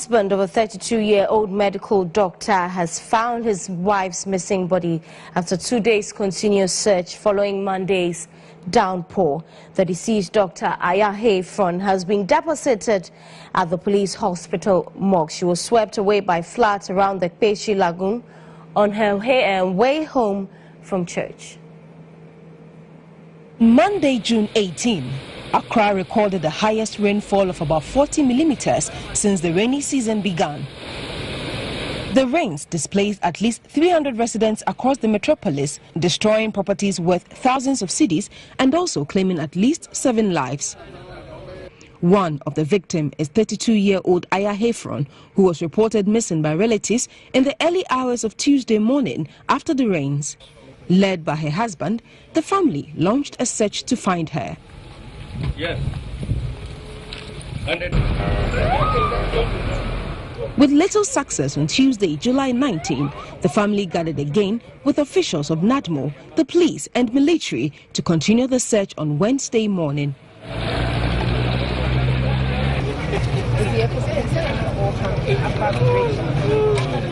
husband of a 32-year-old medical doctor has found his wife's missing body after 2 days continuous search following Monday's downpour. The deceased doctor, Aya Hayfron, has been deposited at the police hospital morgue. She was swept away by floods around the Peshi Lagoon on her way home from church. Monday, June 18, Accra recorded the highest rainfall of about 40 millimeters since the rainy season began. The rains displaced at least 300 residents across the metropolis, destroying properties worth thousands of cedis and also claiming at least 7 lives. One of the victims is 32-year-old Aya Hayfron, who was reported missing by relatives in the early hours of Tuesday morning after the rains. Led by her husband, the family launched a search to find her. Yes. With little success on Tuesday, July 19, the family gathered again with officials of NADMO, the police and military to continue the search on Wednesday morning.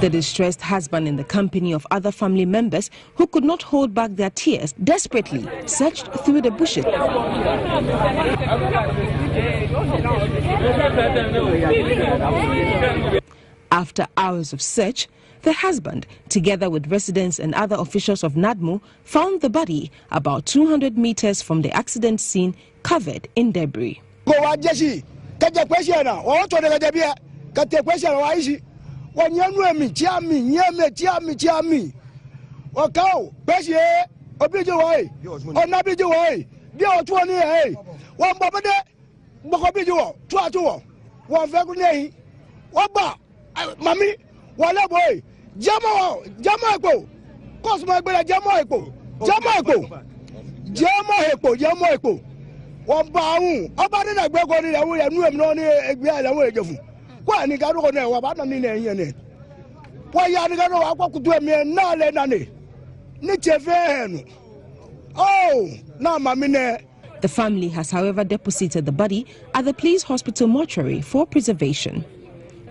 The distressed husband, in the company of other family members who could not hold back their tears, desperately searched through the bushes. After hours of search, the husband, together with residents and other officials of NADMO, found the body about 200 meters from the accident scene, covered in debris. Mami, wala boy, jamo ekpo. One pound, about it, I go on it, I will know it. Why, you got to know about it. Why, you got to walk to me and not let any. Oh, now, Mammy. The family has, however, deposited the body at the police hospital mortuary for preservation.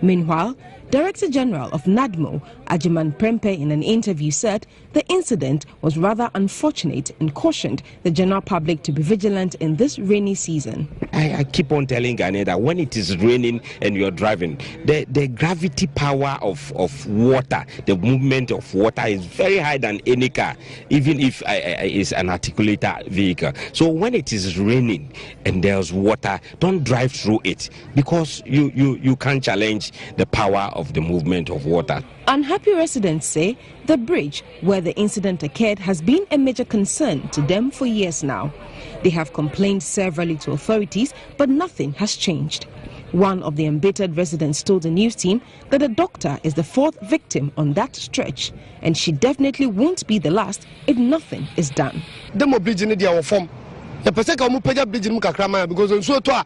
Meanwhile, Director General of NADMO, Ajiman Prempe, in an interview said the incident was rather unfortunate and cautioned the general public to be vigilant in this rainy season. I keep on telling Ghana that when it is raining and you're driving, the gravity power of water, the movement of water is very high than any car, even if it's an articulated vehicle. So when it is raining and there's water, don't drive through it, because you can't challenge the power of the movement of water. Unhappy residents say the bridge where the incident occurred has been a major concern to them for years now. They have complained severally to authorities, but nothing has changed. One of the embittered residents told the news team that the doctor is the 4th victim on that stretch, and she definitely won't be the last if nothing is done. Demo bridge in the form. The person who pay bridge in Mukakrama because so to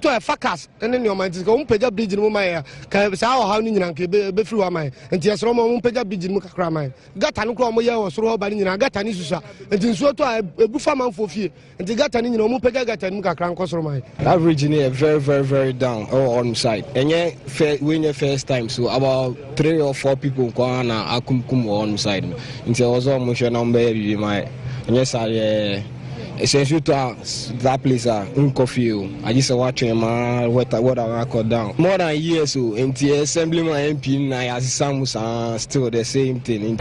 a facas and then your mind is going to pay a bridge in Mumaya. Can how many be through my and yes, Roman pay a bridge in Mukakrama. Got an Ukromoya or so by Nina, got an issue, and so to a buffaman for fear, and they got an in Mupega got an Mukakran Cosromai. Average in here very down or on site. And yet, when your first time, so about 3 or 4 people go on on side. Until I was almost your number, my and yes, I. Essentially to that place in I just watching my what I got down. More than a year so in the assembly my MP I as some still the same thing.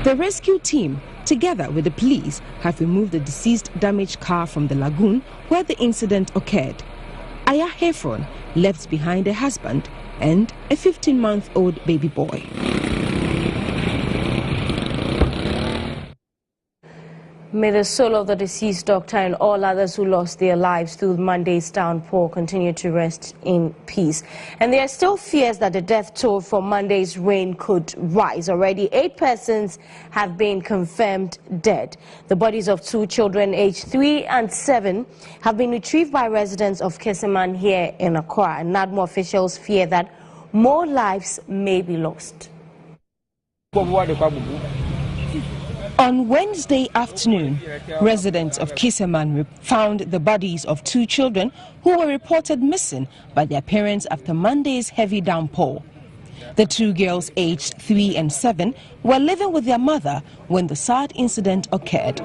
The rescue team, together with the police, have removed the deceased damaged car from the lagoon where the incident occurred. Aya Hayfron left behind a husband and a 15-month-old baby boy. May the soul of the deceased doctor and all others who lost their lives through Monday's downpour continue to rest in peace. And there are still fears that the death toll for Monday's rain could rise. Already 8 persons have been confirmed dead. The bodies of 2 children aged 3 and 7 have been retrieved by residents of Keseman here in Accra. And NADMO officials fear that more lives may be lost. On Wednesday afternoon, residents of Kisaman found the bodies of 2 children who were reported missing by their parents after Monday's heavy downpour. The 2 girls, aged 3 and 7, were living with their mother when the sad incident occurred.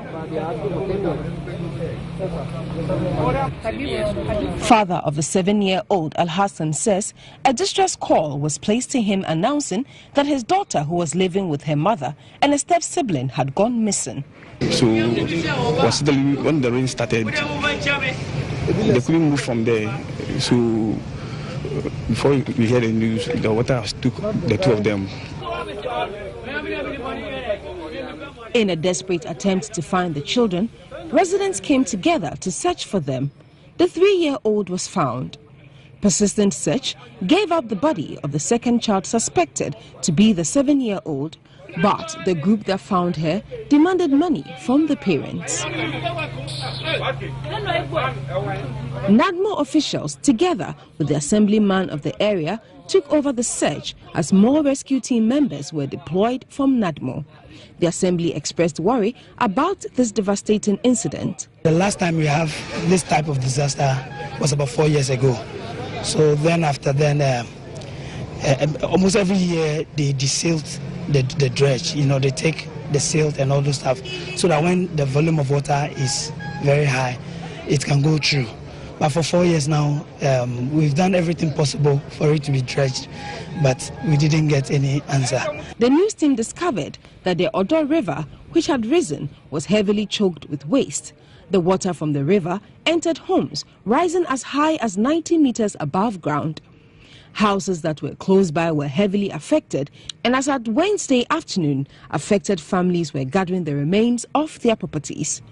Father of the 7-year-old Al-Hassan says a distress call was placed to him announcing that his daughter, who was living with her mother and a step-sibling, had gone missing. So when the rain started, they couldn't move from there. So before we heard the news, the water took the 2 of them. In a desperate attempt to find the children, residents came together to search for them. The 3-year-old was found. Persistent search gave out the body of the second child suspected to be the 7-year-old, but the group that found her demanded money from the parents. NADMO officials, together with the assemblyman of the area, took over the search as more rescue team members were deployed from NADMO. The assembly expressed worry about this devastating incident. The last time we have this type of disaster was about 4 years ago. So then after then, almost every year they desilt the dredge. You know, they take the silt and all those stuff so that when the volume of water is very high, it can go through. But for 4 years now, we've done everything possible for it to be dredged, but we didn't get any answer. The news team discovered that the Odo River, which had risen, was heavily choked with waste. The water from the river entered homes, rising as high as 90 meters above ground. Houses that were close by were heavily affected, and as at Wednesday afternoon, affected families were gathering the remains of their properties.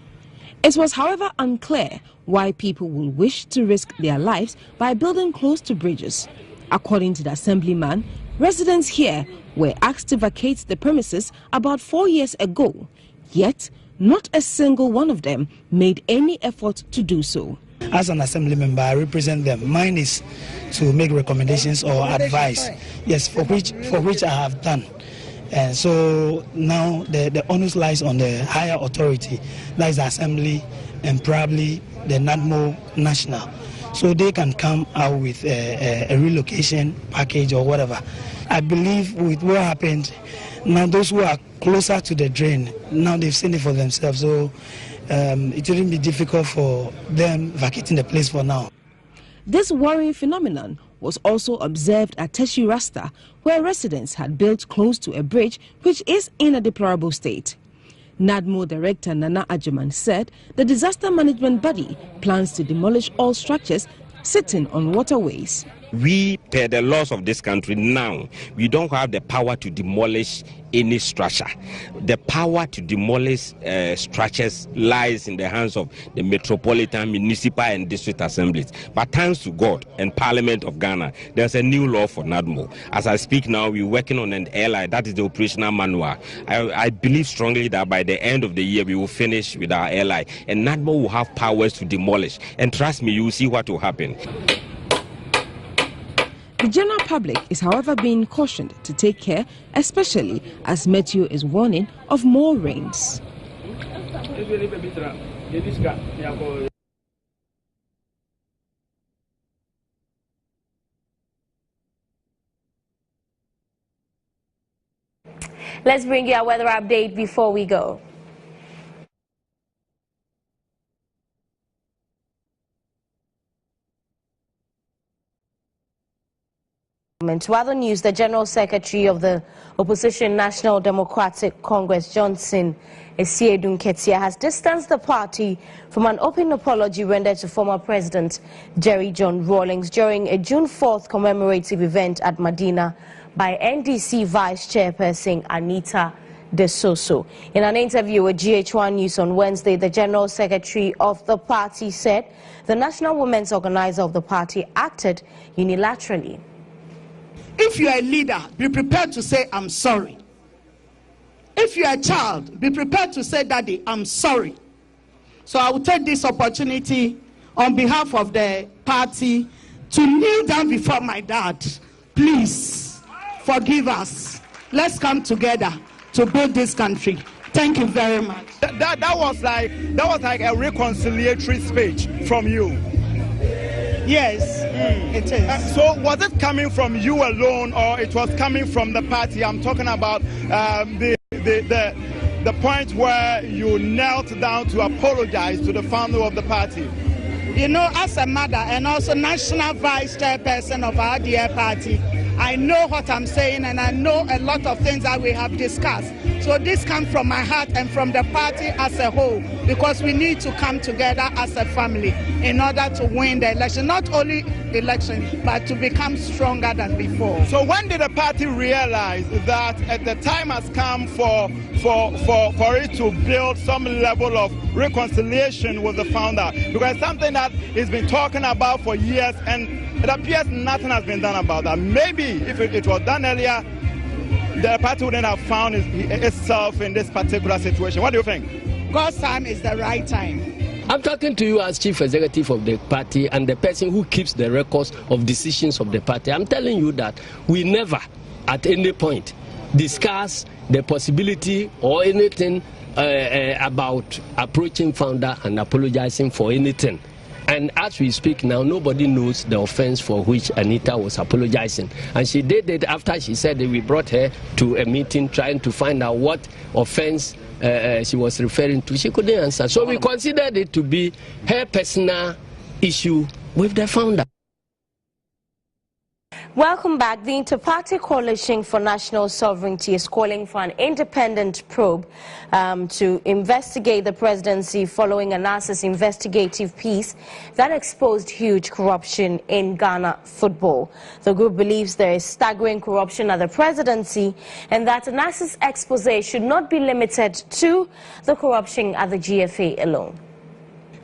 It was, however, unclear why people would wish to risk their lives by building close to bridges. According to the assemblyman, residents here were asked to vacate the premises about 4 years ago, yet not a single one of them made any effort to do so. As an assembly member, I represent them. Mine is to make recommendations or advice, yes, for which I have done. And so now the onus lies on the higher authority, that is the assembly and probably the NADMO national. So they can come out with a relocation package or whatever. I believe with what happened, now those who are closer to the drain, now they've seen it for themselves. So it wouldn't be difficult for them vacating the place for now. This worrying phenomenon was also observed at Teshi Rasta, where residents had built close to a bridge which is in a deplorable state. NADMO Director Nana Ajiman said the disaster management body plans to demolish all structures sitting on waterways. We, per the laws of this country now, we don't have the power to demolish any structure. The power to demolish structures lies in the hands of the metropolitan, municipal and district assemblies. But thanks to God and Parliament of Ghana, there's a new law for NADMO. As I speak now, we're working on an LI, that is the operational manual. I believe strongly that by the end of the year, we will finish with our LI, and NADMO will have powers to demolish. And trust me, you will see what will happen. The general public is, however, being cautioned to take care, especially as Meteo is warning of more rains. Let's bring you a weather update before we go. To other news, the General Secretary of the Opposition National Democratic Congress, Johnson Esiedun Ketia, has distanced the party from an open apology rendered to former President Jerry John Rawlings during a June 4th commemorative event at Medina by NDC Vice Chairperson Anita Desoso. In an interview with GH1 News on Wednesday, the General Secretary of the party said the National Women's Organizer of the party acted unilaterally. If you are a leader, be prepared to say, I'm sorry. If you are a child, be prepared to say, Daddy, I'm sorry. So I will take this opportunity on behalf of the party to kneel down before my dad. Please, forgive us. Let's come together to build this country. Thank you very much. That was like a reconciliatory speech from you. Yes, it is. So was it coming from you alone, or it was coming from the party? I'm talking about the point where you knelt down to apologize to the founder of the party. You know, as a mother and also national vice chairperson of our dear party, I know what I'm saying, and I know a lot of things that we have discussed. So this comes from my heart and from the party as a whole, because we need to come together as a family in order to win the election. Not only election, but to become stronger than before. So when did the party realize that the time has come for it to build some level of reconciliation with the founder? Because it's something that he's been talking about for years, and it appears nothing has been done about that. Maybe if it was done earlier, the party wouldn't have found itself in this particular situation. What do you think? God's time is the right time. I'm talking to you as chief executive of the party and the person who keeps the records of decisions of the party. I'm telling you that we never, at any point, discuss the possibility or anything about approaching founder and apologizing for anything. And as we speak now, nobody knows the offense for which Anita was apologizing. And she did it after she said that we brought her to a meeting trying to find out what offense she was referring to. She couldn't answer. So we considered it to be her personal issue with the founder. Welcome back. The Inter-Party Coalition for National Sovereignty is calling for an independent probe to investigate the presidency following a NAS's investigative piece that exposed huge corruption in Ghana football. The group believes there is staggering corruption at the presidency and that NAS's expose should not be limited to the corruption at the GFA alone.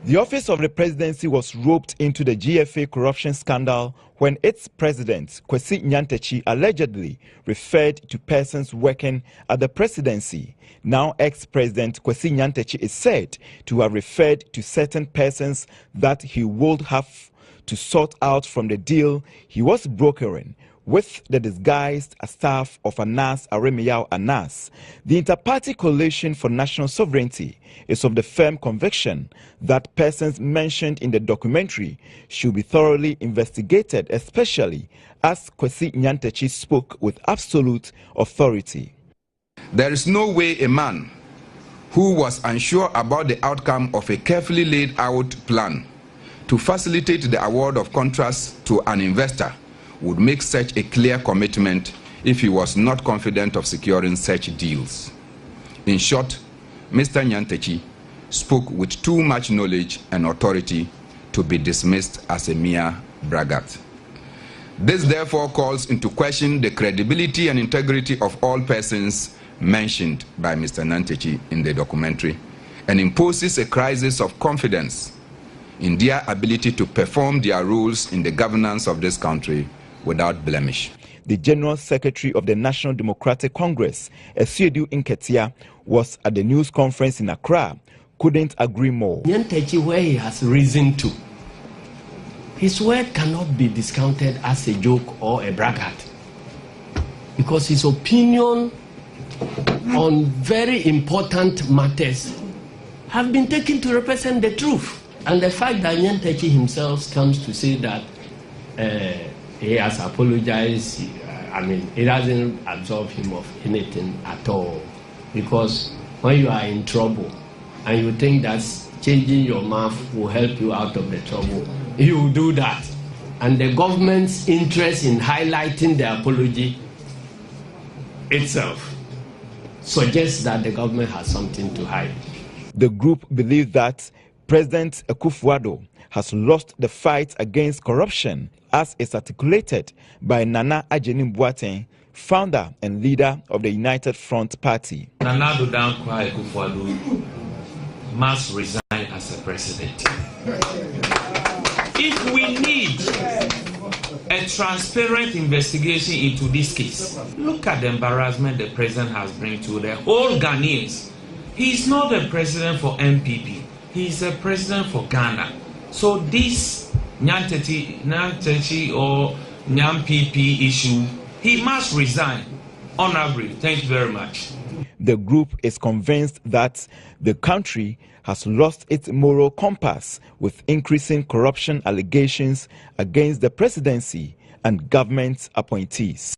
The office of the presidency was roped into the GFA corruption scandal when its president, Kwesi Nyantakyi, allegedly referred to persons working at the presidency. Now ex-president Kwesi Nyantakyi is said to have referred to certain persons that he would have to sort out from the deal he was brokering with the disguised staff of Anas Aremiyao Anas. The Inter-Party Coalition for National Sovereignty is of the firm conviction that persons mentioned in the documentary should be thoroughly investigated, especially as Kwesi Nyantakyi spoke with absolute authority. There is no way a man who was unsure about the outcome of a carefully laid out plan to facilitate the award of contracts to an investor would make such a clear commitment if he was not confident of securing such deals. In short, Mr. Nyantakyi spoke with too much knowledge and authority to be dismissed as a mere braggart. This therefore calls into question the credibility and integrity of all persons mentioned by Mr. Nyantakyi in the documentary and imposes a crisis of confidence in their ability to perform their roles in the governance of this country without blemish. The General Secretary of the National Democratic Congress, Esiedu Nketia, was at the news conference in Accra. Couldn't agree more. Nyantakyi, where he has risen to, his word cannot be discounted as a joke or a braggart, because his opinion on very important matters have been taken to represent the truth. And the fact that Nyantakyi himself comes to say that he has apologized, it doesn't absolve him of anything at all. Because when you are in trouble and you think that changing your mouth will help you out of the trouble, you will do that. And the government's interest in highlighting the apology itself suggests that the government has something to hide. The group believes that President Akufo-Addo has lost the fight against corruption, as is articulated by Nana Adjei-Boateng, founder and leader of the United Front Party. Nana Dankwa Akufo-Addo must resign as a president. If we need a transparent investigation into this case, look at the embarrassment the president has brought to the whole Ghanaians. He's not a president for MPP. He's a president for Ghana. So this Nyantakyi or Nyam PP issue, he must resign. Honorably, thank you very much. The group is convinced that the country has lost its moral compass with increasing corruption allegations against the presidency and government appointees.